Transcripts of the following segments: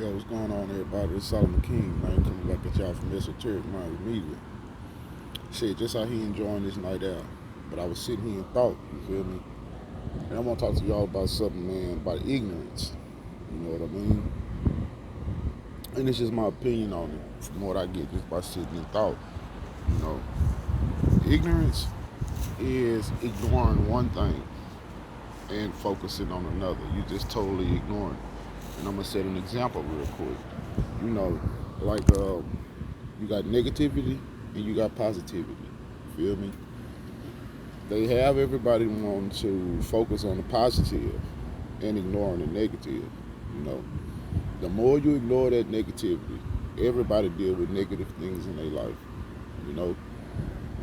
Yo, what's going on, everybody? It's Solomon King, man. Coming back at y'all from Esoteric Mind Media. Shit, just out here enjoying this night out. But I was sitting here and thought, you feel me? And I want to talk to y'all about something, man, about ignorance. You know what I mean? And it's just my opinion on it from what I get just by sitting and thought. You know, ignorance is ignoring one thing and focusing on another. You just totally ignoring it. And I'm going to set an example real quick. You know, like you got negativity and you got positivity. Feel me? They have everybody wanting to focus on the positive and ignoring the negative. You know, the more you ignore that negativity, everybody deal with negative things in their life. You know,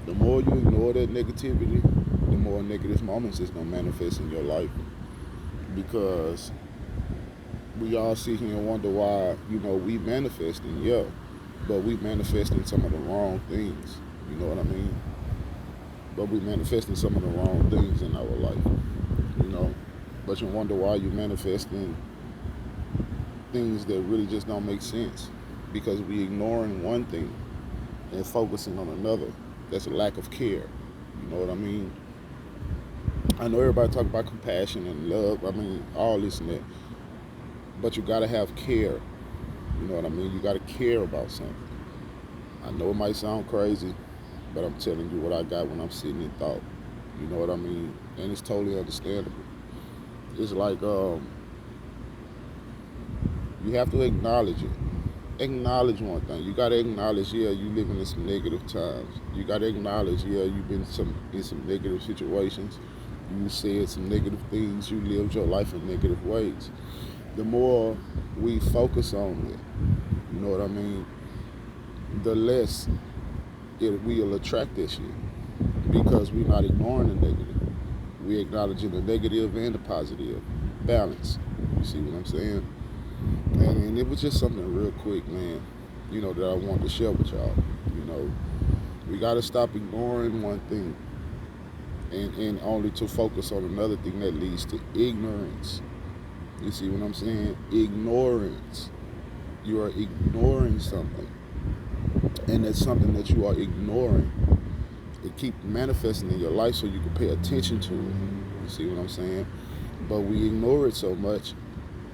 the more you ignore that negativity, the more negative moments is gonna manifest in your life. Because we all sit here and wonder why, we manifesting, yeah, but we manifesting some of the wrong things. You know what I mean? But we manifesting some of the wrong things in our life. You know, but you wonder why you manifesting things that really just don't make sense because we ignoring one thing and focusing on another. That's a lack of care. You know what I mean? I know everybody talk about compassion and love. I mean, all this and that. But you gotta have care. You know what I mean? You gotta care about something. I know it might sound crazy, but I'm telling you what I got when I'm sitting in thought. You know what I mean? And it's totally understandable. It's like you have to acknowledge it. Acknowledge one thing. You gotta acknowledge, yeah, you living in some negative times. You gotta acknowledge, yeah, you've been in some negative situations. You said some negative things. You lived your life in negative ways. The more we focus on it, you know what I mean, the less it will attract that shit because we're not ignoring the negative. We acknowledging the negative and the positive. Balance. You see what I'm saying? And it was just something real quick, man, that I wanted to share with y'all. You know, we got to stop ignoring one thing and only to focus on another thing that leads to ignorance. You see what I'm saying? Ignorance. You are ignoring something. And that's something that you are ignoring. It keeps manifesting in your life so you can pay attention to it. You see what I'm saying? But we ignore it so much,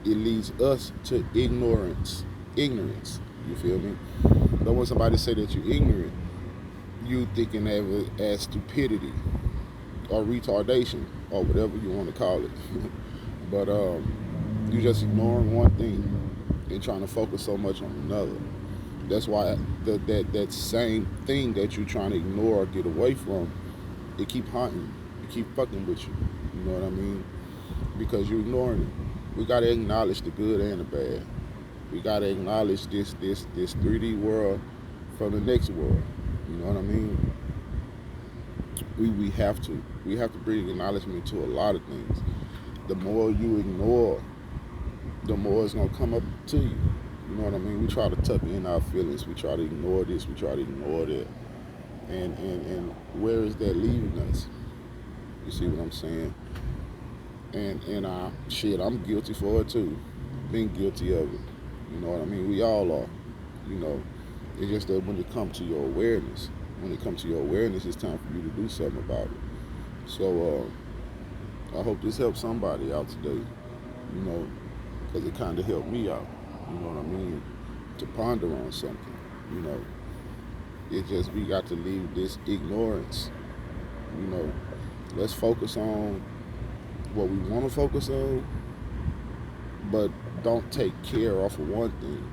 it leads us to ignorance. Ignorance. You feel me? But when somebody say that you're ignorant, you thinking of it as stupidity or retardation or whatever you want to call it. But you just ignoring one thing and trying to focus so much on another. That's why that same thing that you're trying to ignore or get away from, it keep haunting you. It keep fucking with you. You know what I mean? Because you're ignoring it. We gotta acknowledge the good and the bad. We gotta acknowledge this 3D world from the next world. You know what I mean? We have to. We have to bring acknowledgement to a lot of things. The more you ignore, the more it's gonna come up to you. You know what I mean? We try to tuck in our feelings. We try to ignore this. We try to ignore that. And where is that leaving us? You see what I'm saying? And shit, I'm guilty for it too. Been guilty of it. You know what I mean? We all are. You know, it's just that when it comes to your awareness, it's time for you to do something about it. So I hope this helps somebody out today. You know, because it kind of helped me out. You know what I mean? To ponder on something. You know, it just we got to leave this ignorance. You know, let's focus on what we want to focus on, but don't take care off of one thing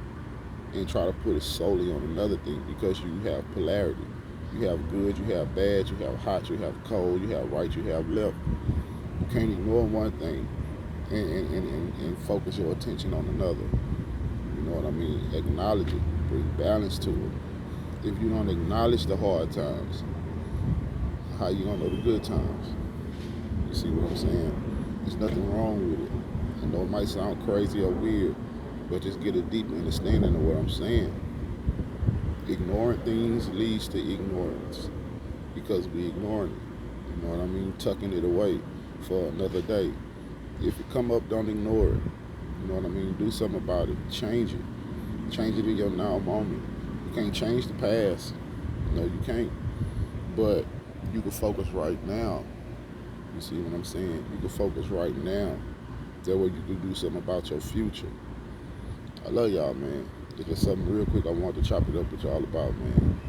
and try to put it solely on another thing because you have polarity. You have good, you have bad, you have hot, you have cold, you have right, you have left. You can't ignore one thing and focus your attention on another. You know what I mean? Acknowledge it, bring balance to it. If you don't acknowledge the hard times, how you gonna know the good times? You see what I'm saying? There's nothing wrong with it. I know it might sound crazy or weird, but just get a deep understanding of what I'm saying. Ignoring things leads to ignorance because we ignoring it. You know what I mean? Tucking it away for another day. If it come up, don't ignore it. You know what I mean? Do something about it. Change it. Change it in your now moment. You can't change the past. No, you can't. But you can focus right now. You see what I'm saying? You can focus right now. That way you can do something about your future. I love y'all, man. It's just something real quick I wanted to chop it up with y'all about, man.